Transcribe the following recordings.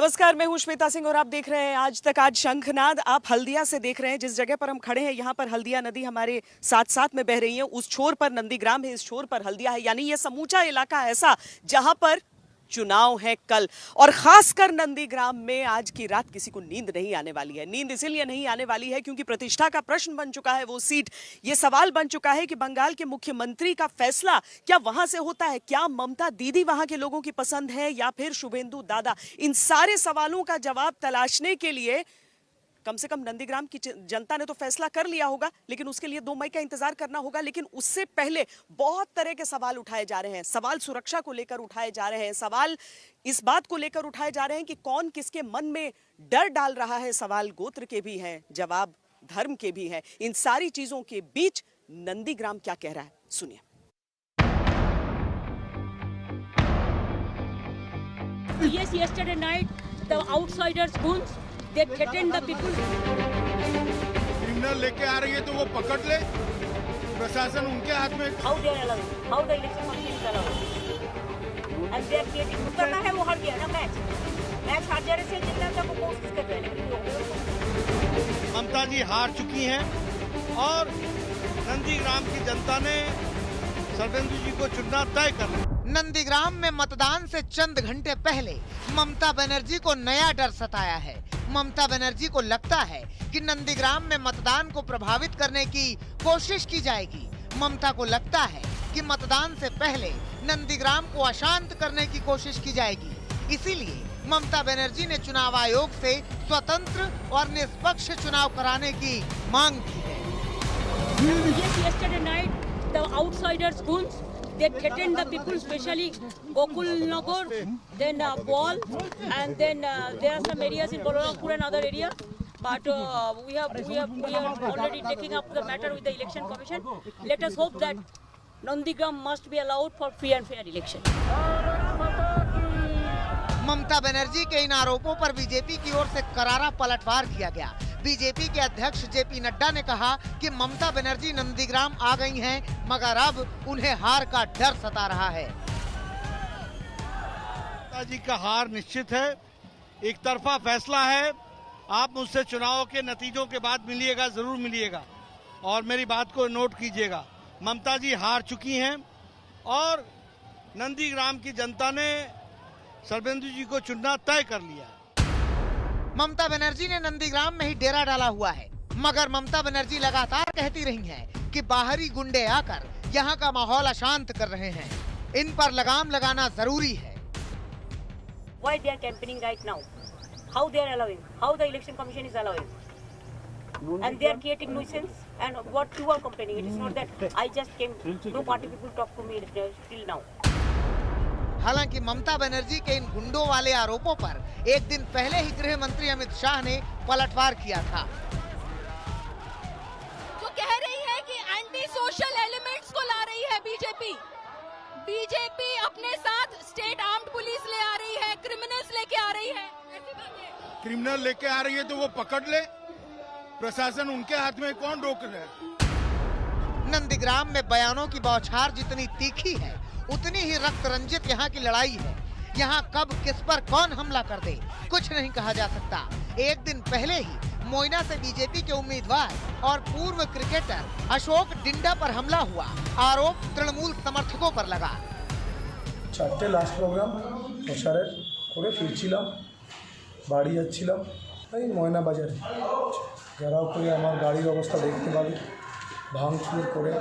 नमस्कार, मैं हूं श्वेता सिंह और आप देख रहे हैं आज तक। आज शंखनाद आप हल्दिया से देख रहे हैं। जिस जगह पर हम खड़े हैं यहाँ पर हल्दिया नदी हमारे साथ साथ में बह रही है। उस छोर पर नंदीग्राम है, इस छोर पर हल्दिया है। यानी ये समूचा इलाका ऐसा जहां पर चुनाव है कल, और खासकर नंदीग्राम में आज की रात किसी को नींद नहीं आने वाली है। नींद इसलिए नहीं आने वाली है क्योंकि प्रतिष्ठा का प्रश्न बन चुका है वो सीट। ये सवाल बन चुका है कि बंगाल के मुख्यमंत्री का फैसला क्या वहां से होता है? क्या ममता दीदी वहां के लोगों की पसंद है या फिर शुभेंदु दादा? इन सारे सवालों का जवाब तलाशने के लिए कम से कम नंदीग्राम की जनता ने तो फैसला कर लिया होगा, लेकिन उसके लिए 2 मई का इंतजार करना होगा। लेकिन उससे पहले बहुत तरह के सवाल उठाए जा रहे हैं। सवाल सुरक्षा को लेकर उठाए जा रहे हैं, सवाल इस बात को लेकर उठाए जा रहे हैं कि कौन किसके मन में डर डाल रहा है। सवाल गोत्र के भी हैं, जवाब धर्म के भी हैं। इन सारी चीजों के बीच नंदीग्राम क्या कह रहा है, सुनिए। Yes, yesterday night the outsiders goons they threatened the people. Criminal लेके आ रही है तो वो पकड़ ले, प्रशासन उनके हाथ में। How they are allowing? How the election commission is allowing? And they are creating करना है वो हार गया ना मैच हार जाने से जितना तक वो कोशिश कर रहे हैं लेकिन ममता जी हार चुकी हैं और नंदीग्राम की जनता ने शुभेंदु जी को चुनना तय कर लिया। नंदीग्राम में मतदान से चंद घंटे पहले ममता बनर्जी को नया डर सताया है। ममता बनर्जी को लगता है कि नंदीग्राम में मतदान को प्रभावित करने की कोशिश की जाएगी। ममता को लगता है कि मतदान से पहले नंदीग्राम को अशांत करने की कोशिश की जाएगी। इसीलिए ममता बनर्जी ने चुनाव आयोग से स्वतंत्र और निष्पक्ष चुनाव कराने की मांग की है। Yes, yesterday night the outsiders goons they threatened the people, especially Gokul Nagar, then Ball, and then there are some areas in Balarampur and other area. But we are already taking up the matter with the election commission. Let us hope that Nandigram must be allowed for free and fair election. Mamata Banerjee के इन आरोपों पर BJP की ओर से करारा पलटवार किया गया। BJP के अध्यक्ष जेपी नड्डा ने कहा कि ममता बनर्जी नंदीग्राम आ गई हैं, मगर अब उन्हें हार का डर सता रहा है। ममता जी का हार निश्चित है, एक तरफा फैसला है। आप मुझसे चुनाव के नतीजों के बाद मिलिएगा, जरूर मिलिएगा, और मेरी बात को नोट कीजिएगा। ममता जी हार चुकी हैं और नंदीग्राम की जनता ने शुभेंदु जी को चुनना तय कर लिया। ममता बनर्जी ने नंदीग्राम में ही डेरा डाला हुआ है, मगर ममता बनर्जी लगातार कहती रही हैं कि बाहरी गुंडे आकर यहाँ का माहौल अशांत कर रहे हैं। इन पर लगाम लगाना जरूरी है। Why they are campaigning right now? How they are allowing? How the election commission is allowing? And they are creating nuisance. And what you are complaining? It is not that I just came. No party people talk to me till now. हालांकि ममता बनर्जी के इन गुंडों वाले आरोपों पर एक दिन पहले ही गृह मंत्री अमित शाह ने पलटवार किया था। जो कह रही है कि एंटी सोशल एलिमेंट्स को ला रही है बीजेपी अपने साथ स्टेट आर्म्ड पुलिस ले आ रही है, क्रिमिनल्स लेके आ रही है। क्रिमिनल लेके आ रही है तो वो पकड़ ले, प्रशासन उनके हाथ में, कौन रोक रहा है? नंदीग्राम में बयानों की बौछार जितनी तीखी है, उतनी ही रक्त रंजित यहाँ की लड़ाई है। यहाँ कब किस पर कौन हमला कर दे कुछ नहीं कहा जा सकता। एक दिन पहले ही मोइना से बीजेपी के उम्मीदवार और पूर्व क्रिकेटर अशोक डिंडा पर हमला हुआ। आरोप तृणमूल समर्थकों पर लगा। 4টে লাস্ট প্রোগ্রাম প্রচারের করে ফিরছিলাম, বাড়ি যাচ্ছিলাম, এই ময়না বাজারে ঘেরাও করে আমার গাড়ির অবস্থা দেখতে পাবি, ভাঙচুর করে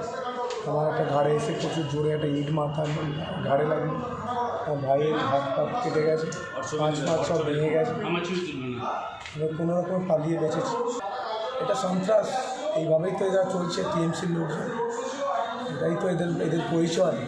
আমার একটা ঘাড়ে এসে প্রচুর জোরে একটা ইট মাথা ঘাড়ে লাগলো। আমার ভাইয়ের হাত পা কেটে গেছে, পাঁচ সব ভেঙে গেছে। কোনো রকম পালিয়ে বেঁচেছি। এটা সন্ত্রাস, এইভাবেই তো এরা চলছে টিএমসির লোকজন, এটাই তো এদের পরিচয়।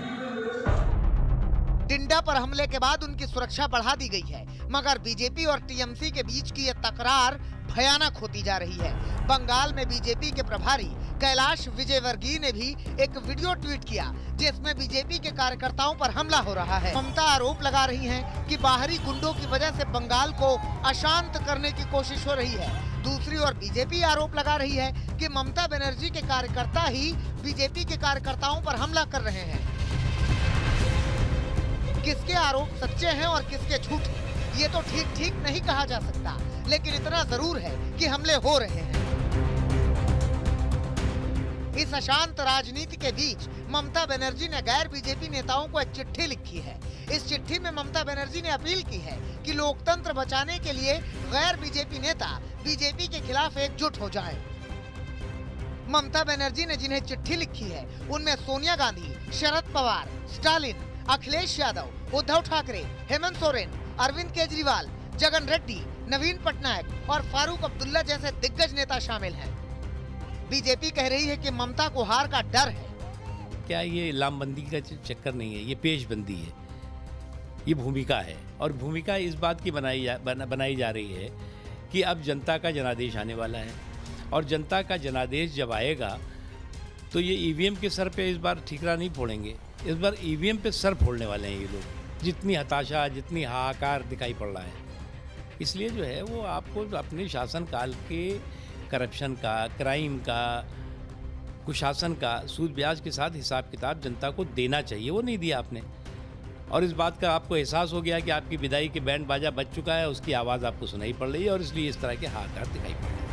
डिंडा पर हमले के बाद उनकी सुरक्षा बढ़ा दी गई है, मगर बीजेपी और टीएमसी के बीच की यह तकरार भयानक होती जा रही है। बंगाल में बीजेपी के प्रभारी कैलाश विजयवर्गीय ने भी एक वीडियो ट्वीट किया जिसमें बीजेपी के कार्यकर्ताओं पर हमला हो रहा है। ममता आरोप लगा रही हैं कि बाहरी गुंडों की वजह से बंगाल को अशांत करने की कोशिश हो रही है। दूसरी ओर बीजेपी आरोप लगा रही है कि ममता बनर्जी के कार्यकर्ता ही बीजेपी के कार्यकर्ताओं पर हमला कर रहे हैं। किसके आरोप सच्चे हैं और किसके झूठे, ये तो ठीक ठीक नहीं कहा जा सकता, लेकिन इतना जरूर है कि हमले हो रहे हैं। इस अशांत राजनीति के बीच ममता बनर्जी ने गैर बीजेपी नेताओं को एक चिट्ठी लिखी है। इस चिट्ठी में ममता बनर्जी ने अपील की है कि लोकतंत्र बचाने के लिए गैर बीजेपी नेता बीजेपी के खिलाफ एकजुट हो जाएं। ममता बनर्जी ने जिन्हें चिट्ठी लिखी है उनमें सोनिया गांधी, शरद पवार, स्टालिन, अखिलेश यादव, उद्धव ठाकरे, हेमंत सोरेन, अरविंद केजरीवाल, जगन रेड्डी, नवीन पटनायक और फारूक अब्दुल्ला जैसे दिग्गज नेता शामिल हैं। बीजेपी कह रही है कि ममता को हार का डर है। क्या ये लामबंदी का चक्कर नहीं है, ये पेशबंदी है, ये भूमिका है। और भूमिका इस बात की बनाई जा रही है कि अब जनता का जनादेश आने वाला है, और जनता का जनादेश जब आएगा तो ये ईवीएम के सर पे इस बार ठीकरा नहीं फोड़ेंगे, इस बार ईवीएम पे सर फोड़ने वाले हैं ये लोग। जितनी हताशा, जितनी हाहाकार दिखाई पड़ रहा है, इसलिए जो है वो आपको अपने शासनकाल के करप्शन का, क्राइम का, कुशासन का सूद ब्याज के साथ हिसाब किताब जनता को देना चाहिए। वो नहीं दिया आपने, और इस बात का आपको एहसास हो गया कि आपकी विदाई के बैंड बाजा बज चुका है, उसकी आवाज़ आपको सुनाई पड़ रही है, और इसलिए इस तरह के हाहाकार दिखाई पड़ रहे हैं।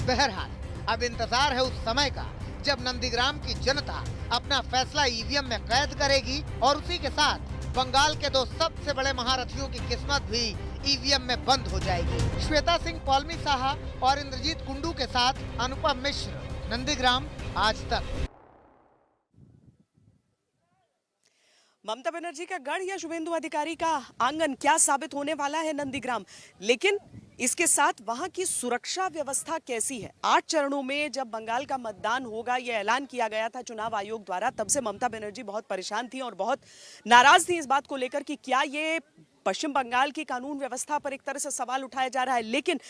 बहरहाल अब इंतजार है उस समय का जब नंदीग्राम की जनता अपना फैसला ईवीएम में कैद करेगी, और उसी के साथ बंगाल के दो सबसे बड़े महारथियों की किस्मत भी ईवीएम में बंद हो जाएगी। श्वेता सिंह पौलमी साहा और इंद्रजीत कुंडू के साथ अनुपम मिश्र, नंदीग्राम, आज तक। ममता बनर्जी का गढ़ या शुभेंदु अधिकारी का आंगन, क्या साबित होने वाला है नंदीग्राम? लेकिन इसके साथ वहां की सुरक्षा व्यवस्था कैसी है? 8 चरणों में जब बंगाल का मतदान होगा, यह ऐलान किया गया था चुनाव आयोग द्वारा, तब से ममता बनर्जी बहुत परेशान थी और बहुत नाराज थी इस बात को लेकर कि क्या ये पश्चिम बंगाल की कानून व्यवस्था पर एक तरह से सवाल उठाया जा रहा है। लेकिन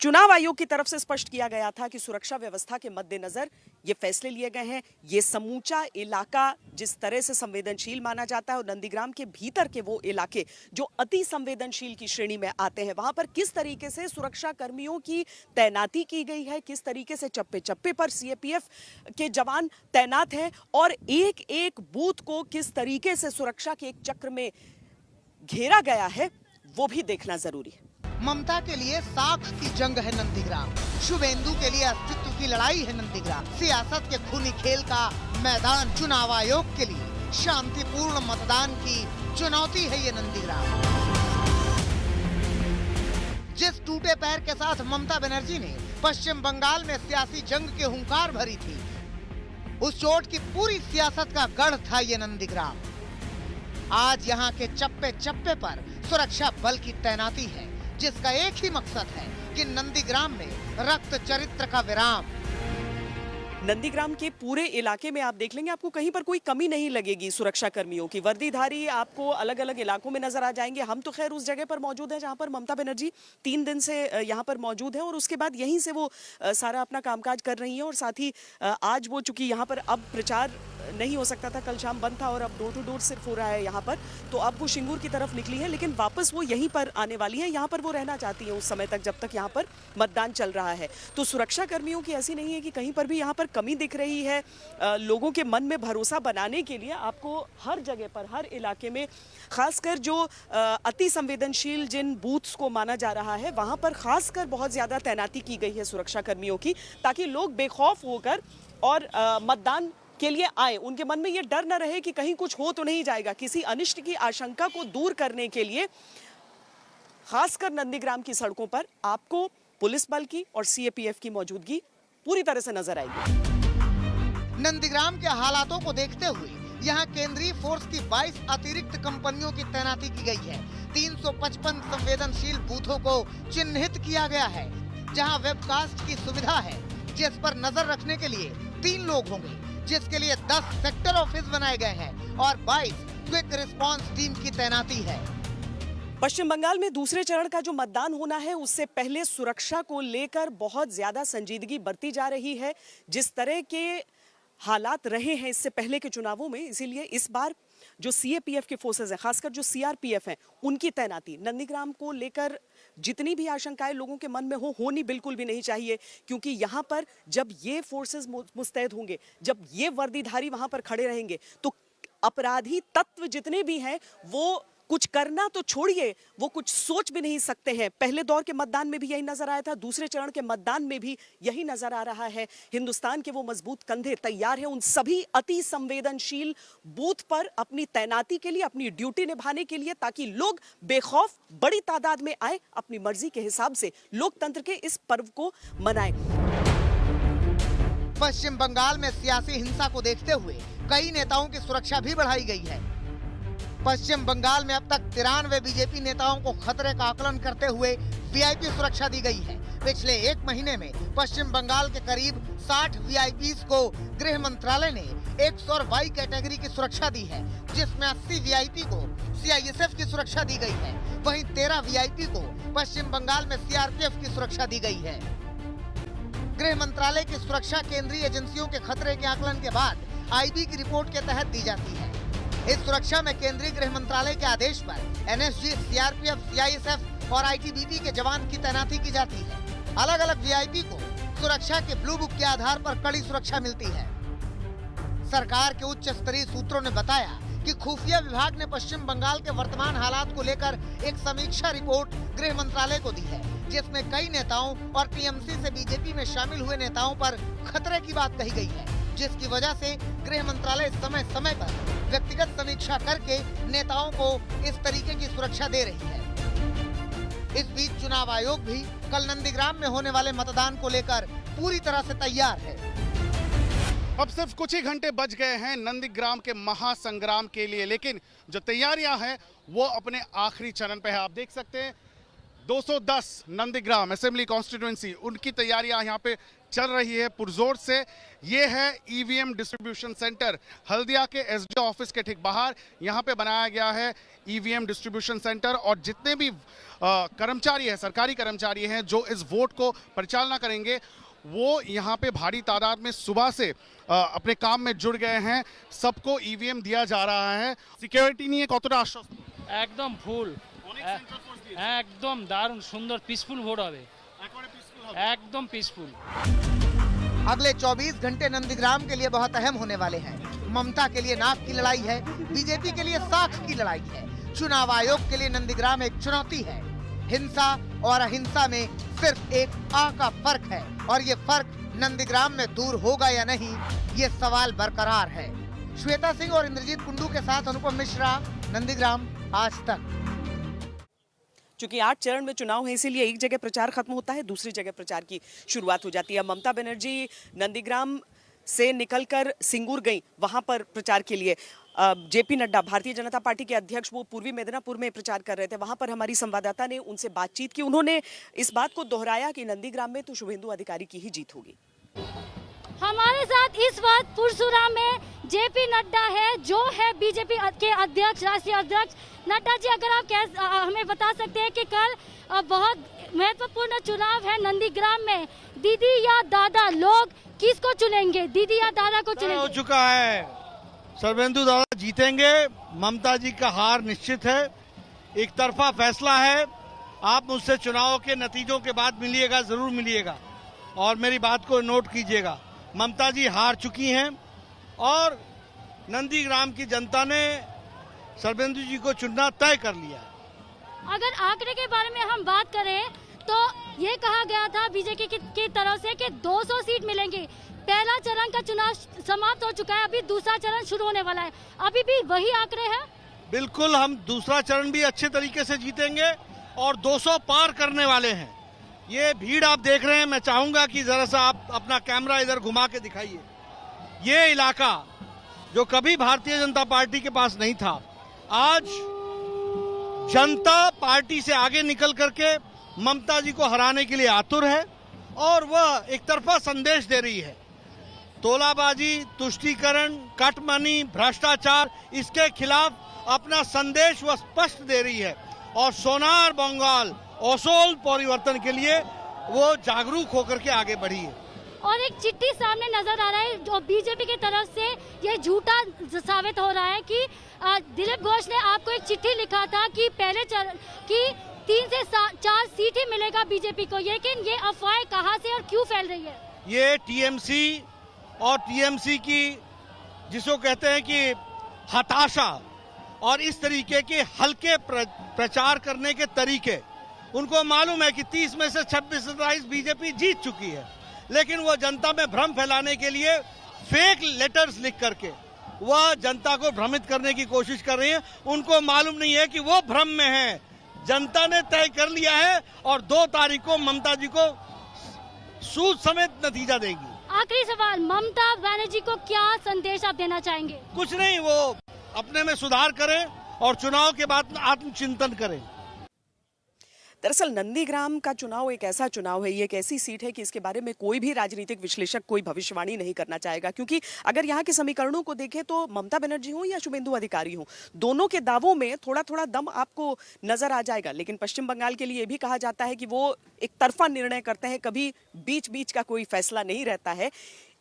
चुनाव आयोग की तरफ से स्पष्ट किया गया था कि सुरक्षा व्यवस्था के मद्देनजर ये फैसले लिए गए हैं। ये समूचा इलाका जिस तरह से संवेदनशील माना जाता है, और नंदीग्राम के भीतर के वो इलाके जो अति संवेदनशील की श्रेणी में आते हैं, वहां पर किस तरीके से सुरक्षा कर्मियों की तैनाती की गई है, किस तरीके से चप्पे चप्पे पर सीएपीएफ के जवान तैनात हैं, और एक एक बूथ को किस तरीके से सुरक्षा के एक चक्र में घेरा गया है, वो भी देखना जरूरी है। ममता के लिए साख की जंग है नंदीग्राम, शुभेंदु के लिए अस्तित्व की लड़ाई है नंदीग्राम। सियासत के खूनी खेल का मैदान चुनाव आयोग के लिए शांतिपूर्ण मतदान की चुनौती है ये नंदीग्राम। जिस टूटे पैर के साथ ममता बनर्जी ने पश्चिम बंगाल में सियासी जंग के हुंकार भरी थी, उस चोट की पूरी सियासत का गढ़ था ये नंदीग्राम। आज यहाँ के चप्पे चप्पे पर सुरक्षा बल की तैनाती है, जिसका एक ही मकसद है कि नंदीग्राम में रक्त चरित्र का विराम। नंदीग्राम के पूरे इलाके में आप देख लेंगे, आपको कहीं पर कोई कमी नहीं लगेगी सुरक्षा कर्मियों की। वर्दीधारी आपको अलग अलग इलाकों में नजर आ जाएंगे। हम तो खैर उस जगह पर मौजूद हैं जहां पर ममता बनर्जी 3 दिन से यहां पर मौजूद हैं, और उसके बाद यहीं से वो सारा अपना कामकाज कर रही हैं। और साथ ही आज वो चूंकि यहाँ पर अब प्रचार नहीं हो सकता था, कल शाम बंद था, और अब डोर टू डोर सिर्फ हो रहा है यहाँ पर, तो अब वो शिंगूर की तरफ निकली है, लेकिन वापस वो यहीं पर आने वाली है। यहाँ पर वो रहना चाहती है उस समय तक जब तक यहाँ पर मतदान चल रहा है। तो सुरक्षा कर्मियों की ऐसी नहीं है कि कहीं पर भी यहाँ पर कमी दिख रही है। लोगों के मन में भरोसा बनाने के लिए आपको हर जगह पर, हर इलाके में, खासकर जो अति संवेदनशील जिन बूथ्स को माना जा रहा है, वहाँ पर खासकर बहुत ज़्यादा तैनाती की गई है सुरक्षा कर्मियों की, ताकि लोग बेखौफ होकर और मतदान के लिए आए। उनके मन में ये डर न रहे कि कहीं कुछ हो तो नहीं जाएगा। किसी अनिष्ट की आशंका को दूर करने के लिए खासकर नंदीग्राम की सड़कों पर आपको पुलिस बल की और सीएपीएफ की मौजूदगी पूरी तरह से नजर आएगी। नंदीग्राम के हालातों को देखते हुए यहाँ केंद्रीय फोर्स की 22 अतिरिक्त कंपनियों की तैनाती की गई है। 355 संवेदनशील बूथों को चिन्हित किया गया है, जहाँ वेबकास्ट की सुविधा है, जिस पर नजर रखने के लिए 3 लोग होंगे, जिसके लिए 10 सेक्टर ऑफिस बनाए गए हैं और 22 क्विक रिस्पांस टीम की तैनाती है। पश्चिम बंगाल में दूसरे चरण का जो मतदान होना है, उससे पहले सुरक्षा को लेकर बहुत ज्यादा संजीदगी बरती जा रही है। जिस तरह के हालात रहे हैं इससे पहले के चुनावों में, इसीलिए इस बार जो सीएपीएफ के फोर्सेस हैं, खासकर जो सीआरपीएफ हैं, उनकी तैनाती नंदीग्राम को लेकर जितनी भी आशंकाएं लोगों के मन में होनी बिल्कुल भी नहीं चाहिए, क्योंकि यहाँ पर जब ये फोर्सेस मुस्तैद होंगे, जब ये वर्दीधारी वहां पर खड़े रहेंगे, तो अपराधी तत्व जितने भी हैं वो कुछ करना तो छोड़िए, वो कुछ सोच भी नहीं सकते हैं। पहले दौर के मतदान में भी यही नजर आया था, दूसरे चरण के मतदान में भी यही नजर आ रहा है। हिंदुस्तान के वो मजबूत कंधे तैयार हैं उन सभी अति संवेदनशील बूथ पर अपनी तैनाती के लिए, अपनी ड्यूटी निभाने के लिए, ताकि लोग बेखौफ बड़ी तादाद में आए, अपनी मर्जी के हिसाब से लोकतंत्र के इस पर्व को मनाएं। पश्चिम बंगाल में सियासी हिंसा को देखते हुए कई नेताओं की सुरक्षा भी बढ़ाई गई है। पश्चिम बंगाल में अब तक 93 बीजेपी नेताओं को खतरे का आकलन करते हुए वीआईपी सुरक्षा दी गई है। पिछले एक महीने में पश्चिम बंगाल के करीब 60 वीआईपीज को गृह मंत्रालय ने 100 वाई कैटेगरी की सुरक्षा दी है, जिसमें 80 वीआईपी को सीआईएसएफ की सुरक्षा दी गई है। वहीं 13 वीआईपी को पश्चिम बंगाल में सीआरपीएफ की सुरक्षा दी गई है। गृह मंत्रालय की सुरक्षा केंद्रीय एजेंसियों के खतरे के आकलन के बाद आईबी की रिपोर्ट के तहत दी जाती है। इस सुरक्षा में केंद्रीय गृह मंत्रालय के आदेश पर एनएसजी, सीआरपीएफ, सीआईएसएफ और आईटीबीपी के जवान की तैनाती की जाती है। अलग अलग वीआईपी को सुरक्षा के ब्लू बुक के आधार पर कड़ी सुरक्षा मिलती है। सरकार के उच्च स्तरीय सूत्रों ने बताया कि खुफिया विभाग ने पश्चिम बंगाल के वर्तमान हालात को लेकर एक समीक्षा रिपोर्ट गृह मंत्रालय को दी है, जिसमें कई नेताओं और टीएमसी से बीजेपी में शामिल हुए नेताओं पर खतरे की बात कही गई है, जिसकी वजह से गृह मंत्रालय समय समय पर व्यक्तिगत समीक्षा करके नेताओं को इस तरीके की सुरक्षा दे रही है। इस बीच चुनाव आयोग भी कल नंदीग्राम में होने वाले मतदान को लेकर पूरी तरह से तैयार है। अब सिर्फ कुछ ही घंटे बच गए हैं नंदीग्राम के महासंग्राम के लिए, लेकिन जो तैयारियां हैं वो अपने आखिरी चरण पे है। आप देख सकते हैं 210 नंदीग्राम असेंबली कॉन्स्टिट्यूएंसी, उनकी तैयारियां यहाँ पे चल रही है पुरजोर से। ये है ईवीएम डिस्ट्रीब्यूशन सेंटर हल्दिया के एसडीओ ऑफिस के ठीक बाहर। यहाँ पे बनाया गया है ईवीएम डिस्ट्रीब्यूशन सेंटर, और जितने भी कर्मचारी हैं, सरकारी कर्मचारी हैं जो इस वोट को परिचालना करेंगे, वो यहाँ पे भारी तादाद में सुबह से अपने काम में जुड़ गए हैं। सबको ईवीएम दिया जा रहा है। सिक्योरिटी नहीं है কতটা আশ্বস্ত? একদম ফুল, একদম দারুণ সুন্দর পিসফুল ভোট হবে, একদম পিসফুল। अगले 24 घंटे नंदीग्राम के लिए बहुत अहम होने वाले हैं। ममता के लिए नाक की लड़ाई है, बीजेपी के लिए साख की लड़ाई है। चुनाव आयोग के लिए नंदीग्राम एक चुनौती है। हिंसा और अहिंसा में सिर्फ एक आ का फर्क है, और ये फर्क नंदीग्राम में दूर होगा या नहीं, ये सवाल बरकरार है। श्वेता सिंह और इंद्रजीत कुंडू के साथ अनुपम मिश्रा, नंदीग्राम, आज तक। चूंकि 8 चरण में चुनाव है, इसीलिए एक जगह प्रचार खत्म होता है, दूसरी जगह प्रचार की शुरुआत हो जाती है। ममता बनर्जी नंदीग्राम से निकलकर सिंगूर गई, वहां पर प्रचार के लिए। जेपी नड्डा, भारतीय जनता पार्टी के अध्यक्ष, वो पूर्वी मेदिनीपुर में प्रचार कर रहे थे। वहां पर हमारी संवाददाता ने उनसे बातचीत की। उन्होंने इस बात को दोहराया कि नंदीग्राम में तो शुभेंदु अधिकारी की ही जीत होगी। हमारे साथ इस वक्त पुरसुरा में जेपी नड्डा है, जो है बीजेपी के अध्यक्ष, राष्ट्रीय अध्यक्ष। नड्डा जी, अगर आप हमें बता सकते हैं कि कल बहुत महत्वपूर्ण चुनाव है नंदीग्राम में, दीदी या दादा, लोग किसको चुनेंगे? दीदी या दादा को चुनेंगे? हो चुका है, शुभेंदु दादा जीतेंगे। ममता जी का हार निश्चित है, एक तरफा फैसला है। आप मुझसे चुनाव के नतीजों के बाद मिलिएगा, जरूर मिलिएगा, और मेरी बात को नोट कीजिएगा। ममता जी हार चुकी हैं और नंदीग्राम की जनता ने शुभेंदु जी को चुनना तय कर लिया है। अगर आंकड़े के बारे में हम बात करें तो ये कहा गया था बीजेपी की तरफ से कि 200 सीट मिलेंगी। पहला चरण का चुनाव समाप्त हो चुका है, अभी दूसरा चरण शुरू होने वाला है। अभी भी वही आंकड़े हैं? बिल्कुल, हम दूसरा चरण भी अच्छे तरीके से जीतेंगे और 200 पार करने वाले हैं। ये भीड़ आप देख रहे हैं, मैं चाहूंगा कि जरा सा आप अपना कैमरा इधर घुमा के दिखाइए। ये इलाका जो कभी भारतीय जनता पार्टी के पास नहीं था, आज जनता पार्टी से आगे निकल करके ममता जी को हराने के लिए आतुर है, और वह एक तरफा संदेश दे रही है। तोलाबाजी, तुष्टीकरण, कटमनी, भ्रष्टाचार, इसके खिलाफ अपना संदेश वह स्पष्ट दे रही है, और सोनार बंगाल असोल परिवर्तन के लिए वो जागरूक होकर के आगे बढ़ी है। और एक चिट्ठी सामने नजर आ रहा है जो बीजेपी की तरफ से ये झूठा साबित हो रहा है कि दिलीप घोष ने आपको एक चिट्ठी लिखा था कि पहले की 3 से 4 सीट ही मिलेगा बीजेपी को, लेकिन ये अफवाह कहां से और क्यों फैल रही है? ये टीएमसी और टीएमसी की जिसको कहते हैं कि हताशा, और इस तरीके के हल्के प्रचार करने के तरीके, उनको मालूम है कि 30 में से 26-27 बीजेपी जीत चुकी है, लेकिन वो जनता में भ्रम फैलाने के लिए फेक लेटर्स लिख करके वह जनता को भ्रमित करने की कोशिश कर रही है। उनको मालूम नहीं है कि वो भ्रम में है। जनता ने तय कर लिया है और 2 तारीख को ममता जी को सूद समेत नतीजा देगी। आखिरी सवाल, ममता बनर्जी को क्या संदेश आप देना चाहेंगे? कुछ नहीं, वो अपने में सुधार करें और चुनाव के बाद आत्मचिंतन करें। दरअसल नंदीग्राम का चुनाव एक ऐसा चुनाव है, ये एक ऐसी सीट है कि इसके बारे में कोई भी राजनीतिक विश्लेषक कोई भविष्यवाणी नहीं करना चाहेगा, क्योंकि अगर यहाँ के समीकरणों को देखें तो ममता बनर्जी हो या शुभेंदु अधिकारी हो, दोनों के दावों में थोड़ा थोड़ा दम आपको नजर आ जाएगा। लेकिन पश्चिम बंगाल के लिए भी कहा जाता है कि वो एक तरफा निर्णय करते हैं, कभी बीच बीच का कोई फैसला नहीं रहता है।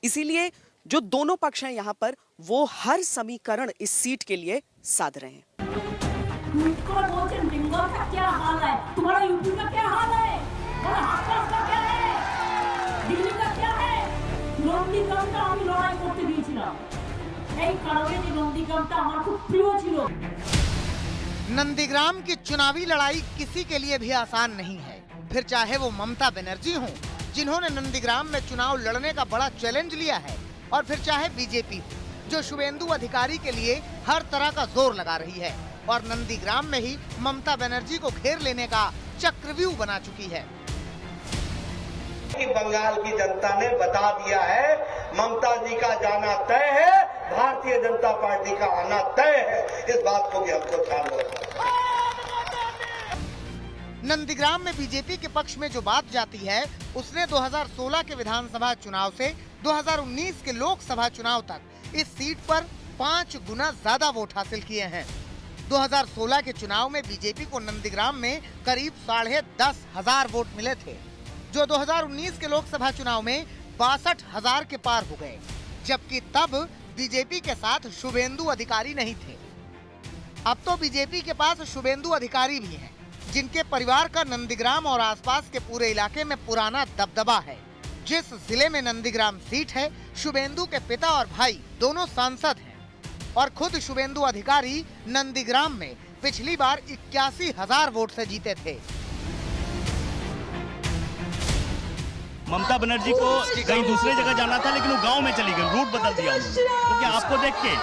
इसीलिए जो दोनों पक्ष हैं यहाँ पर, वो हर समीकरण इस सीट के लिए साध रहे हैं। बंगाल का क्या हाल है, तुम्हारा यूपी का क्या हाल है, तुम्हारा हाथरस का क्या है, दिल्ली का क्या है। নন্দীগ্রামটা আমি লড়াই করতে দিয়েছিলাম, এই কারণে যে নন্দীগ্রামটা আমার খুব প্রিয় ছিল। नंदीग्राम की चुनावी लड़ाई किसी के लिए भी आसान नहीं है, फिर चाहे वो ममता बनर्जी हों, जिन्होंने नंदीग्राम में चुनाव लड़ने का बड़ा चैलेंज लिया है, और फिर चाहे बीजेपी जो शुभेंदु अधिकारी के लिए हर तरह का जोर लगा रही है और नंदीग्राम में ही ममता बनर्जी को घेर लेने का चक्रव्यूह बना चुकी है। बंगाल की जनता ने बता दिया है, ममता जी का जाना तय है, भारतीय जनता पार्टी का आना तय है। इस बात को भी हमको ध्यान रखना है। नंदीग्राम में बीजेपी के पक्ष में जो बात जाती है, उसने 2016 के विधानसभा चुनाव से 2019 के लोकसभा चुनाव तक इस सीट पर 5 गुना ज्यादा वोट हासिल किए हैं। 2016 के चुनाव में बीजेपी को नंदीग्राम में करीब 10,500 वोट मिले थे, जो 2019 के लोकसभा चुनाव में 62,000 के पार हो गए, जबकि तब बीजेपी के साथ शुभेंदु अधिकारी नहीं थे। अब तो बीजेपी के पास शुभेंदु अधिकारी भी हैं, जिनके परिवार का नंदीग्राम और आसपास के पूरे इलाके में पुराना दबदबा है। जिस जिले में नंदीग्राम सीट है, शुभेंदु के पिता और भाई दोनों सांसद हैं और खुद शुभेंदु अधिकारी नंदीग्राम में पिछली बार 81,000 वोट से जीते थे। ममता बनर्जी को कहीं दूसरे जगह जाना था, लेकिन वो गांव में चली गई, रूट बदल दिया उन्होंने। तो क्या आपको देख के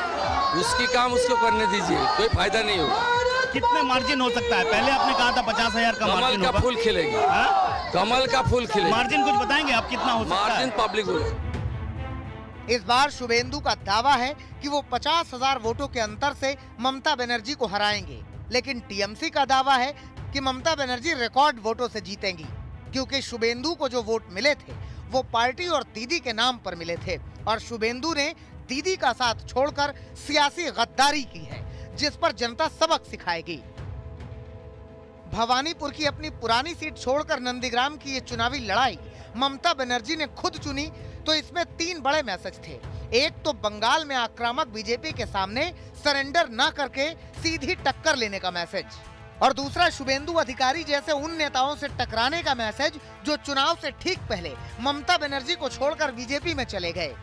उसकी काम उसको करने दीजिए, कोई फायदा नहीं होगा। कितने मार्जिन हो सकता है? पहले आपने कहा था 50,000 का मार्जिन होगा। कमल का फूल खिलेगी। कमल का फूल खिलेगी। मार्जिन कुछ बताएंगे आप कितना हो सकता है? मार्जिन पब्लिक बोले। इस बार शुभेंदु का दावा है कि वो 50,000 वोटों के अंतर से ममता बनर्जी को हराएंगे, लेकिन टीएमसी का दावा है कि ममता बनर्जी रिकॉर्ड वोटों से जीतेंगी, क्योंकि शुभेंदु को जो वोट मिले थे वो पार्टी और दीदी के नाम पर मिले थे और शुभेंदु ने दीदी का साथ छोड़कर सियासी गद्दारी की है, जिस पर जनता सबक सिखाएगी। भवानीपुर की अपनी पुरानी सीट छोड़कर नंदीग्राम की ये चुनावी लड़ाई ममता बनर्जी ने खुद चुनी, तो इसमें 3 बड़े मैसेज थे। एक तो बंगाल में आक्रामक बीजेपी के सामने सरेंडर न करके सीधी टक्कर लेने का मैसेज, और दूसरा शुभेंदु अधिकारी जैसे उन नेताओं से टकराने का मैसेज जो चुनाव से ठीक पहले ममता बनर्जी को छोड़कर बीजेपी में चले गए।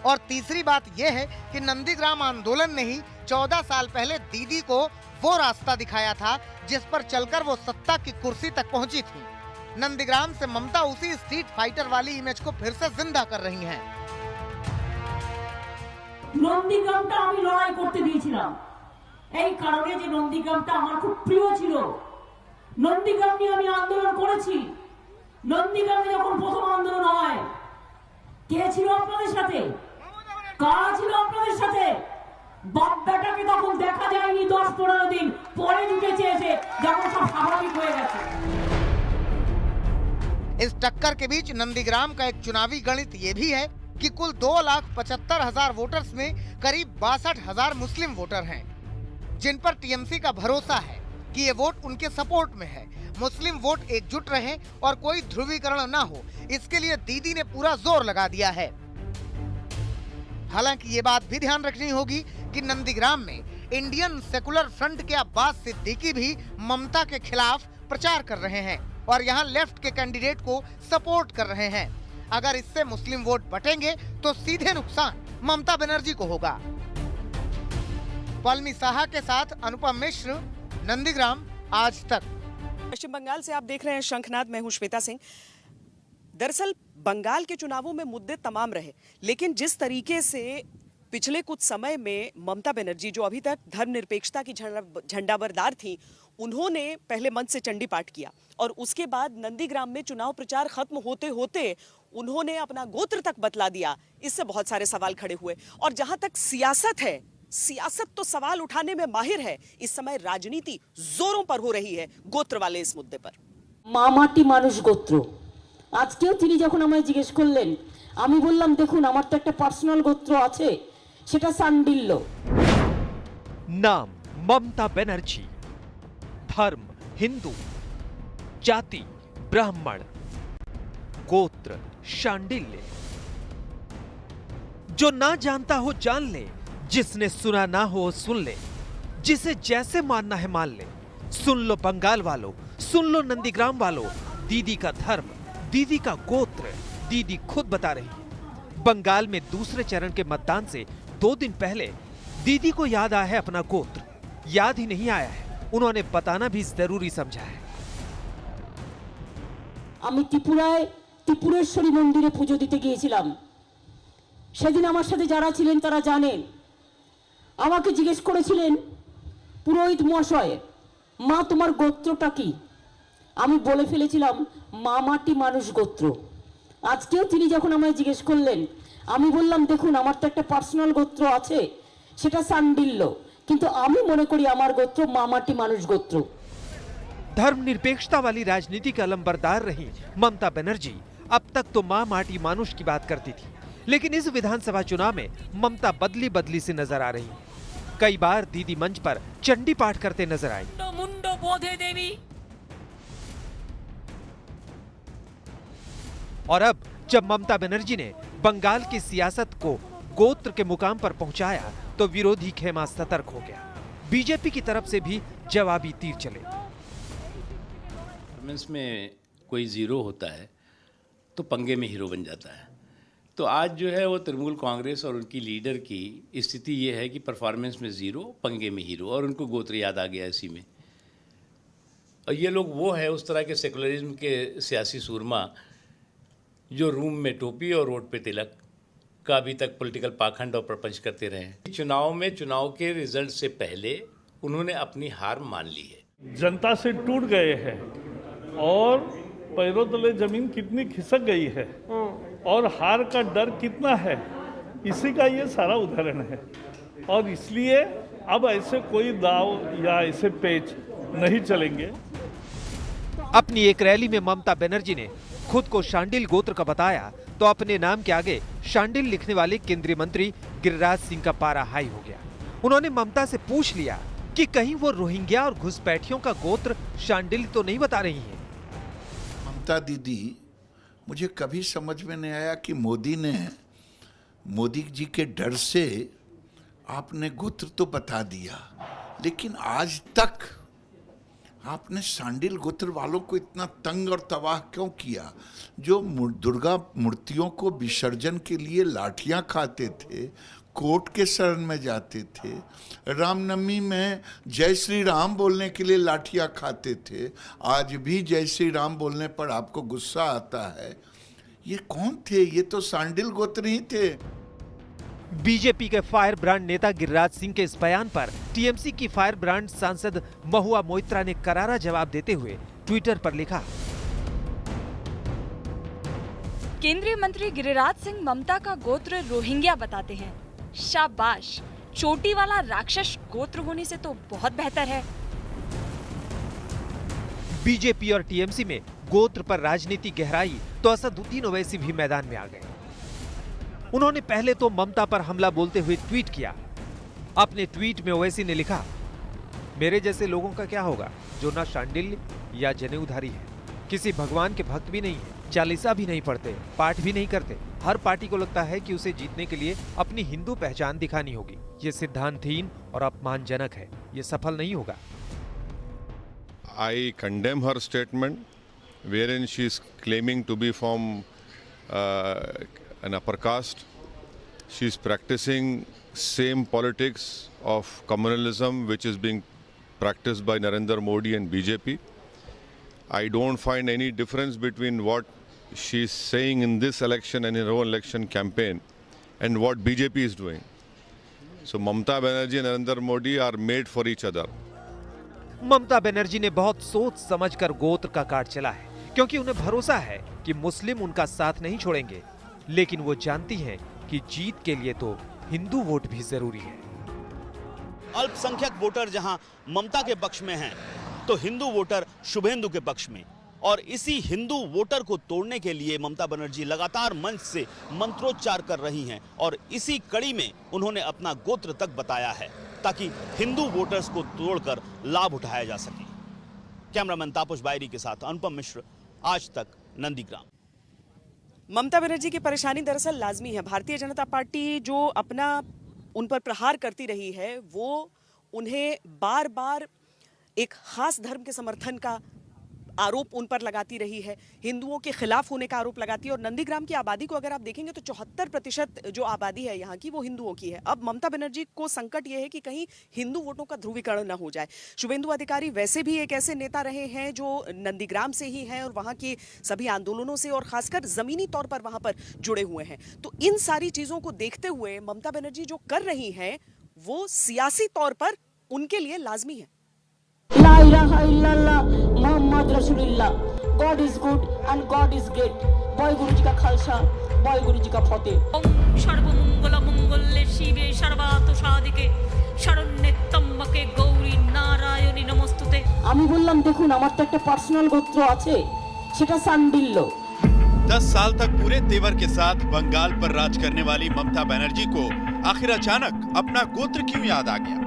और तीसरी बात यह है कि नंदीग्राम आंदोलन ने ही 14 साल पहले दीदी को वो रास्ता दिखाया था जिस पर चलकर वो सत्ता की कुर्सी तक पहुंची थी। नंदीग्राम से ममता उसी स्ट्रीट फाइटर वाली इमेज को फिर से जिंदा कर रही हैं। নন্দীগ্রামটা আমি লড়াই করতে দিয়েছিলাম, এই কারণে যে নন্দীগ্রামটা আমার খুব প্রিয় ছিল। নন্দীগ্রাম নিয়ে আমি আন্দোলন করেছি। নন্দীগ্রামে যখন প্রথম আন্দোলন হয়, কে ছিল আপনাদের সাথে? কারা ছিল আপনাদের সাথে? বাপ বেটাকে তখন দেখা যায়নি 10-15 দিন পরে জুটেছে এসে, যখন সব স্বাভাবিক হয়ে গেছে। इस टक्कर के बीच नंदीग्राम का एक चुनावी गणित ये भी है कि कुल 2,75,000 वोटर्स में करीब 62,000 मुस्लिम वोटर हैं, जिन पर टीएमसी का भरोसा है कि ये वोट उनके सपोर्ट में है। मुस्लिम वोट एकजुट रहे और कोई ध्रुवीकरण न हो, इसके लिए दीदी ने पूरा जोर लगा दिया है। हालांकि ये बात भी ध्यान रखनी होगी कि नंदीग्राम में इंडियन सेकुलर फ्रंट के अब्बास सिद्दीकी भी ममता के खिलाफ प्रचार कर रहे हैं और यहाँ लेफ्ट के कैंडिडेट को सपोर्ट कर रहे हैं। अगर इससे मुस्लिम वोट बटेंगे तो सीधे नुकसान ममता बनर्जी को होगा। वाल्मी साहा के साथ अनुपम मिश्र, नंदीग्राम, आज तक। पश्चिम बंगाल से आप देख रहे हैं शंखनाद, मैं हूं श्वेता सिंह। दरअसल बंगाल के चुनावों में मुद्दे तमाम रहे, लेकिन जिस तरीके से पिछले कुछ समय में ममता बनर्जी, जो अभी तक धर्मनिरपेक्षता की झंडाबरदार थी, उन्होंने पहले मंच से चंडी पाठ किया और उसके बाद नंदीग्राम में चुनाव प्रचार खत्म होते होते उन्होंने अपना गोत्र तक बतला दिया। इससे बहुत सारे सवाल खड़े हुए। और जहां तक सियासत है, सियासत तो सवाल उठाने में माहिर है। इस समय राजनीति जोरों पर हो रही है गोत्र वाले इस मुद्दे पर। মামাটি মানুষ গোত্র, আজকেও তিনি যখন আমায় জিজ্ঞেস করলেন, আমি বললাম দেখুন আমার তো একটা পার্সোনাল গোত্র আছে, সেটা সান্ডিল্য। नाम ममता बनर्जी, धर्म हिंदू, जाति ब्राह्मण, गोत्र शांडिल्य। जो ना जानता हो जान ले, जिसने सुना ना हो सुन ले, जिसे जैसे मानना है मान ले। सुन लो बंगाल वालों, सुन लो नंदीग्राम वालों, दीदी का धर्म, दीदी का गोत्र दीदी खुद बता रही। बंगाल में दूसरे चरण के मतदान से 2 दिन पहले दीदी को याद आया है अपना गोत्र। याद ही नहीं आया है, उन्होंने बताना भी जरूरी समझा है। আমি ত্রিপুরায় ত্রিপুরেশ্বরী মন্দিরে পুজো দিতে গিয়েছিলাম। সেদিন আমার সাথে যারা ছিলেন তারা জানেন, আমাকে জিজ্ঞেস করেছিলেন পুরোহিত মহাশয়, মা তোমার গোত্রটা কি? আমি বলে ফেলেছিলাম মামাটি মানুষ গোত্র। আজকেও তিনি যখন আমায় জিজ্ঞেস করলেন, আমি বললাম দেখুন আমার তো একটা পার্সোনাল গোত্র আছে, সেটা সান্ডিল্য, কিন্তু আমি মনে করি আমার গোত্র মামাটি মানুষ গোত্র। धर्मनिरपेक्षता वाली राजनीति का अलंबरदार रही ममता बनर्जी। अब तक तो मां माटी मानुष की बात करती थी, लेकिन इस विधानसभा चुनाव में ममता बदली बदली से नजर आ रही। कई बार दीदी मंच पर चंडी पाठ करते नजर आई। मुंडो बोधे देवी। और अब जब ममता बनर्जी ने बंगाल की सियासत को गोत्र के मुकाम पर पहुंचाया, तो विरोधी खेमा सतर्क हो गया। बीजेपी की तरफ से भी जवाबी तीर चले। परफॉर्मेंस में कोई ज़ीरो होता है तो पंगे में हीरो बन जाता है। तो आज जो है वो तृणमूल कांग्रेस और उनकी लीडर की स्थिति ये है कि परफॉर्मेंस में ज़ीरो, पंगे में हीरो, और उनको गोत्र याद आ गया इसी में। और ये लोग वो है उस तरह के सेकुलरिज्म के सियासी सूरमा जो रूम में टोपी और रोड पे तिलक का अभी तक पॉलिटिकल पाखंड और प्रपंच करते रहे हैं। चुनाव में, चुनाव के रिजल्ट से पहले उन्होंने अपनी हार मान ली है। जनता से टूट गए हैं और पैरों तले जमीन कितनी खिसक गई है और हार का डर कितना है, इसी का ये सारा उदाहरण है। और इसलिए अब ऐसे कोई दाव या ऐसे पेच नहीं चलेंगे। अपनी एक रैली में ममता बनर्जी ने खुद को शांडिल गोत्र का बताया, तो अपने नाम के आगे शांडिल लिखने वाले केंद्रीय मंत्री गिरिराज सिंह का पारा हाई हो गया। उन्होंने ममता से पूछ लिया कि कहीं वो रोहिंग्या और घुसपैठियों का गोत्र शांडिल तो नहीं बता रही हैं। ममता दीदी, मुझे कभी समझ में नहीं आया कि मोदी जी के डर से आपने गोत्र तो बता दिया, लेकिन आज तक आपने शांडिल गोत्र वालों को इतना तंग और तबाह क्यों किया? जो दुर्गा मूर्तियों को विसर्जन के लिए लाठियां खाते थे, कोर्ट के शरण में जाते थे, रामनवमी में जय श्री राम बोलने के लिए लाठियां खाते थे, आज भी जय श्री राम बोलने पर आपको गुस्सा आता है। ये कौन थे? ये तो शांडिल गोत्र ही थे। बीजेपी के फायर ब्रांड नेता गिरिराज सिंह के इस बयान पर टीएमसी की फायर ब्रांड सांसद महुआ मोइत्रा ने करारा जवाब देते हुए ट्विटर पर लिखा, केंद्रीय मंत्री गिरिराज सिंह ममता का गोत्र रोहिंग्या बताते हैं। शाबाश, चोटी वाला राक्षस गोत्र होने से तो बहुत बेहतर है। बीजेपी और टीएमसी में गोत्र पर राजनीति गहराई तो असदुद्दीन ओवैसी भी मैदान में आ गए। उन्होंने पहले तो ममता पर हमला बोलते हुए ट्वीट किया। अपने ट्वीट में ओवैसी ने लिखा, मेरे जैसे लोगों का क्या होगा जो ना शांडिल्य या जनेऊधारी है, किसी भगवान के भक्त भी नहीं है, चालीसा भी नहीं पढ़ते, पाठ भी नहीं करते। हर पार्टी को लगता है कि उसे जीतने के लिए अपनी हिंदू पहचान दिखानी होगी। ये सिद्धांतहीन और अपमानजनक है, ये सफल नहीं होगा। I condemn her statement wherein she is claiming to be from an upper caste. She is practicing same politics of communalism which is being practiced by Narendra Modi and BJP. I don't find any difference between what she is saying in this election and in her own election campaign and what BJP is doing. So Mamata Banerjee and Narendra Modi are made for each other. Mamata Banerjee ने बहुत सोच समझकर गोत्र का card चला है, क्योंकि उन्हें भरोसा है कि मुस्लिम उनका साथ नहीं छोड़ेंगे। लेकिन वो जानती हैं कि जीत के लिए तो हिंदू वोट भी जरूरी है। अल्पसंख्यक वोटर जहां ममता के पक्ष में हैं, तो हिंदू वोटर शुभेंदु के पक्ष में। और इसी हिंदू वोटर को तोड़ने के लिए ममता बनर्जी लगातार मंच से मंत्रोच्चार कर रही हैं और इसी कड़ी में उन्होंने अपना गोत्र तक बताया है ताकि हिंदू वोटर्स को तोड़कर लाभ उठाया जा सके। कैमरामैन तापस बायरी के साथ अनुपम मिश्र, आज तक, नंदीग्राम। ममता बनर्जी की परेशानी दरअसल लाजमी है। भारतीय जनता पार्टी जो अपना उन पर प्रहार करती रही है, वो उन्हें बार बार एक खास धर्म के समर्थन का आरोप उन पर लगाती रही है, हिंदुओं के खिलाफ होने का आरोप लगाती है। और नंदीग्राम की आबादी को अगर आप देखेंगे तो 74% जो आबादी है यहाँ की वो हिंदुओं की है। अब ममता बनर्जी को संकट ये है कि कहीं हिंदू वोटों का ध्रुवीकरण न हो जाए। शुभेंदु अधिकारी वैसे भी एक ऐसे नेता रहे हैं जो नंदीग्राम से ही हैं और वहाँ के सभी आंदोलनों से और खासकर जमीनी तौर पर वहाँ पर जुड़े हुए हैं। तो इन सारी चीजों को देखते हुए ममता बनर्जी जो कर रही हैं वो सियासी तौर पर उनके लिए लाजमी है। ला इलाहा इल्लल्लाह मोहम्मद रसूलुल्लाह, God is good and God is great. Boy गुरु जी का खालसा, बॉय गुरु जी का फतेह। ओम सर्वमंगल मंगल्ये शिवे सर्वार्थ साधिके शरण्ये त्र्यंबके गौरी नारायणी नमस्तुते। আমি বললাম দেখুন আমার তো একটা পার্সোনাল গোত্র আছে, সেটা सांडिल्य। 10 साल तक पूरे तेवर के साथ बंगाल पर राज करने वाली ममता बनर्जी को आखिर अचानक अपना गोत्र क्यों याद आ गया?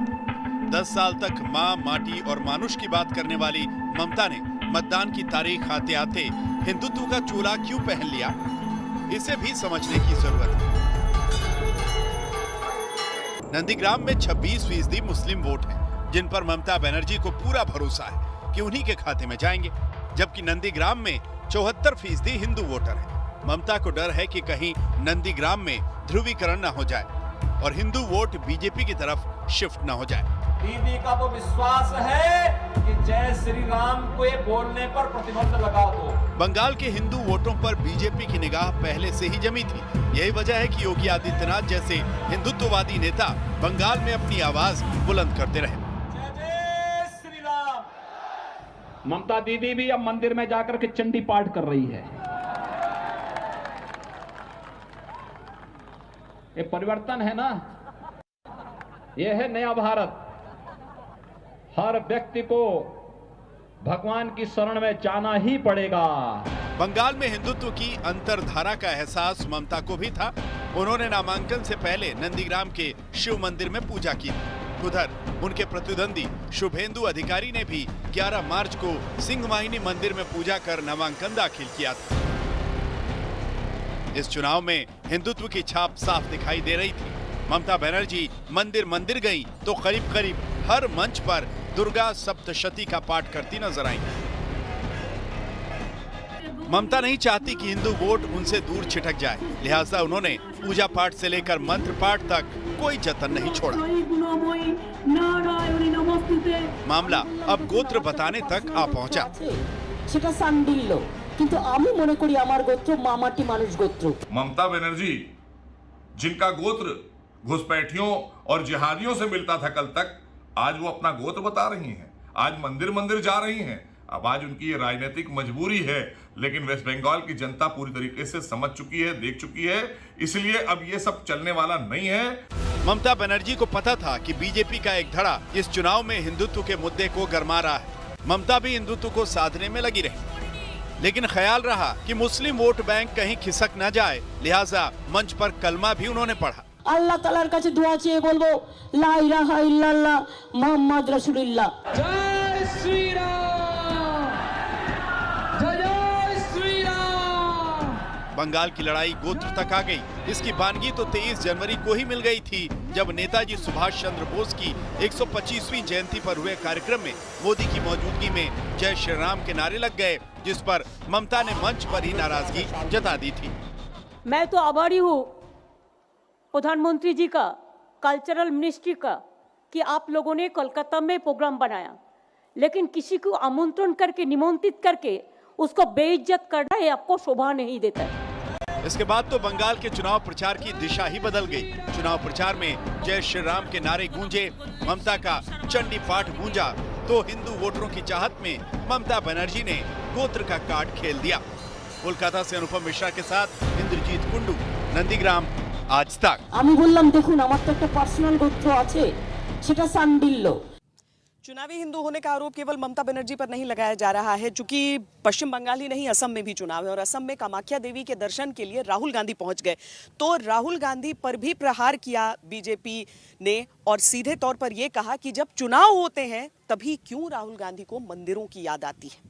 10 साल तक माँ, माटी और मानुष की बात करने वाली ममता ने मतदान की तारीख आते आते हिंदुत्व का चोला क्यों पहन लिया? इसे भी समझने की जरूरत है। नंदीग्राम में 26% मुस्लिम वोट हैं, जिन पर ममता बनर्जी को पूरा भरोसा है कि उन्हीं के खाते में जाएंगे, जबकि नंदीग्राम में 74% हिंदू वोटर हैं। ममता को डर है कि कहीं नंदीग्राम में ध्रुवीकरण न हो जाए और हिंदू वोट बीजेपी की तरफ शिफ्ट न हो जाए। दीदी का तो विश्वास है कि जय श्री राम को ये बोलने पर प्रतिबंध लगा दो। बंगाल के हिंदू वोटों पर बीजेपी की निगाह पहले से ही जमी थी। यही वजह है कि योगी आदित्यनाथ जैसे हिंदुत्ववादी नेता बंगाल में अपनी आवाज बुलंद करते रहे। जय श्री राम। ममता दीदी भी अब मंदिर में जाकर के चंडी पाठ कर रही है। ये परिवर्तन है ना, ये है नया भारत। हर व्यक्ति को भगवान की शरण में जाना ही पड़ेगा। बंगाल में हिंदुत्व की अंतरधारा का एहसास ममता को भी था। उन्होंने नामांकन से पहले नंदीग्राम के शिव मंदिर में पूजा की थी। उधर उनके प्रतिद्वंदी शुभेंदु अधिकारी ने भी 11 मार्च को सिंहवाहिनी मंदिर में पूजा कर नामांकन दाखिल किया था। इस चुनाव में हिंदुत्व की छाप साफ दिखाई दे रही थी। ममता बनर्जी मंदिर मंदिर गई तो करीब करीब हर मंच पर दुर्गा सप्तशती का पाठ करती नजर आई। ममता नहीं चाहती कि हिंदू वोट उनसे दूर छिटक जाए, लिहाजा उन्होंने पूजा पाठ से लेकर मंत्र पाठ तक कोई जतन नहीं छोड़ा। मामला अब गोत्र बताने तक आ पहुंचा। ममता बनर्जी जिनका गोत्र घुसपैठियों और जिहादियों से मिलता था कल तक, आज वो अपना गोत्र बता रही हैं। आज मंदिर मंदिर जा रही हैं। अब आज उनकी ये राजनीतिक मजबूरी है, लेकिन वेस्ट बंगाल की जनता पूरी तरीके से समझ चुकी है, देख चुकी है, इसलिए अब ये सब चलने वाला नहीं है। ममता बनर्जी को पता था कि बीजेपी का एक धड़ा इस चुनाव में हिंदुत्व के मुद्दे को गरमा रहा है। ममता भी हिंदुत्व को साधने में लगी रही, लेकिन ख्याल रहा कि मुस्लिम वोट बैंक कहीं खिसक न जाए, लिहाजा मंच पर कलमा भी उन्होंने पढ़ा। আল্লাহ তাআলার কাছে দোয়া চেয়ে বলবো লা ইলাহা ইল্লাল্লাহ মুহাম্মদ রাসূলুল্লাহ। জয় শ্রী রাম, জয় শ্রী রাম। बंगाल की लड़ाई गोत्र तक आ गई। इसकी बानगी तो 23 जनवरी को ही मिल गई थी, जब नेताजी सुभाष चंद्र बोस की 125वीं जयंती पर हुए कार्यक्रम में मोदी की मौजूदगी में जय श्री राम के नारे लग गए, जिस पर ममता ने मंच पर ही नाराजगी जता दी थी। मैं तो आभारी हूँ प्रधानमंत्री जी का, कल्चरल मिनिस्ट्री का, कि आप लोगों ने कोलकाता में प्रोग्राम बनाया, लेकिन किसी को आमंत्रण करके, निमंत्रित करके उसको बेइज्जत करना ये आपको शोभा नहीं देता है। इसके बाद तो बंगाल के चुनाव प्रचार की दिशा ही बदल गई। चुनाव प्रचार में जय श्री राम के नारे गूंजे, ममता का चंडी पाठ गूंजा, तो हिंदू वोटरों की चाहत में ममता बनर्जी ने गोत्र का कार्ड खेल दिया। कोलकाता से अनुपम मिश्रा के साथ इंद्रजीत कुंडू, नंदीग्राम, आज तक। আমি বললাম দেখুন আমার তো একটা পার্সোনাল গোত্র আছে, সেটা সান্ডিল্য। चुनावी हिंदू होने का आरोप केवल ममता बनर्जी पर नहीं लगाया जा रहा है, चूंकि पश्चिम बंगाल ही नहीं, असम में भी चुनाव है और असम में कामाख्या देवी के दर्शन के लिए राहुल गांधी पहुंच गए, तो राहुल गांधी पर भी प्रहार किया बीजेपी ने और सीधे तौर पर यह कहा कि जब चुनाव होते हैं तभी क्यों राहुल गांधी को मंदिरों की याद आती है।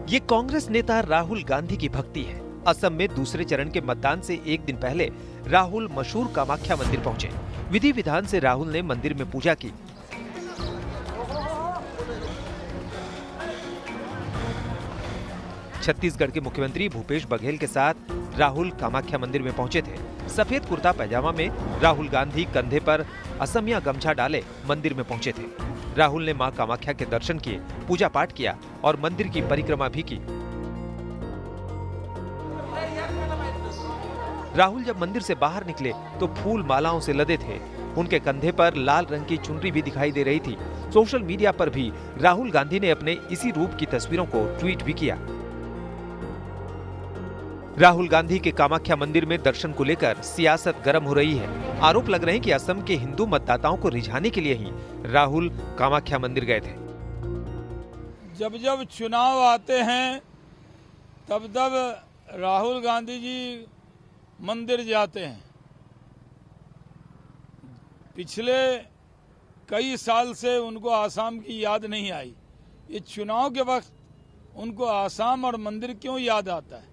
ये कांग्रेस नेता राहुल गांधी की भक्ति है। असम में दूसरे चरण के मतदान से एक दिन पहले राहुल मशहूर कामाख्या मंदिर पहुंचे। विधि विधान से राहुल ने मंदिर में पूजा की। छत्तीसगढ़ के मुख्यमंत्री भूपेश बघेल के साथ राहुल कामाख्या मंदिर में पहुंचे थे। सफेद कुर्ता पैजामा में राहुल गांधी कंधे पर असमिया गमछा डाले मंदिर में पहुंचे थे। राहुल ने मां कामाख्या के दर्शन किए, पूजा पाठ किया और मंदिर की परिक्रमा भी की। राहुल जब मंदिर से बाहर निकले तो फूल मालाओं से लदे थे। उनके कंधे पर लाल रंग की चुनरी भी दिखाई दे रही थी। सोशल मीडिया पर भी राहुल गांधी ने अपने इसी रूप की तस्वीरों को ट्वीट भी किया। राहुल गांधी के कामाख्या मंदिर में दर्शन को लेकर सियासत गर्म हो रही है। आरोप लग रहे हैं कि असम के हिंदू मतदाताओं को रिझाने के लिए ही राहुल कामाख्या मंदिर गए थे। जब जब चुनाव आते हैं तब तब राहुल गांधी जी मंदिर जाते हैं। पिछले कई साल से उनको आसाम की याद नहीं आई। ये चुनाव के वक्त उनको आसाम और मंदिर क्यों याद आता है?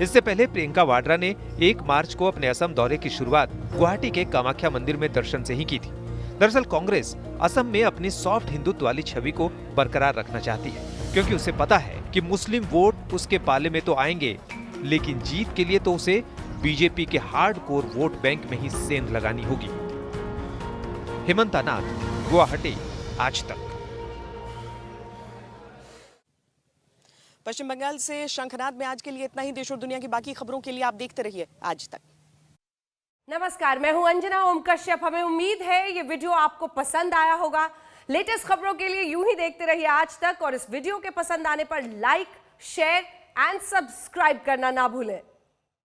इससे पहले प्रियंका वाड्रा ने 1 मार्च को अपने असम दौरे की शुरुआत गुवाहाटी के कामाख्या मंदिर में दर्शन से ही की थी। दरअसल कांग्रेस असम में अपनी सॉफ्ट हिंदुत्व वाली छवि को बरकरार रखना चाहती है, क्योंकि उसे पता है कि मुस्लिम वोट उसके पाले में तो आएंगे, लेकिन जीत के लिए तो उसे बीजेपी के हार्डकोर वोट बैंक में ही सेंध लगानी होगी। हेमंत नाथ, गुवाहाटी, आज तक। पश्चिम बंगाल से शंखनाद में आज के लिए इतना ही। देश और दुनिया की बाकी खबरों के लिए आप देखते रहिए आज तक। नमस्कार, मैं हूं अंजना ओम कश्यप। हमें उम्मीद है ये वीडियो आपको पसंद आया होगा। लेटेस्ट खबरों के लिए यूं ही देखते रहिए आज तक और इस वीडियो के पसंद आने पर लाइक, शेयर एंड सब्सक्राइब करना ना भूलें।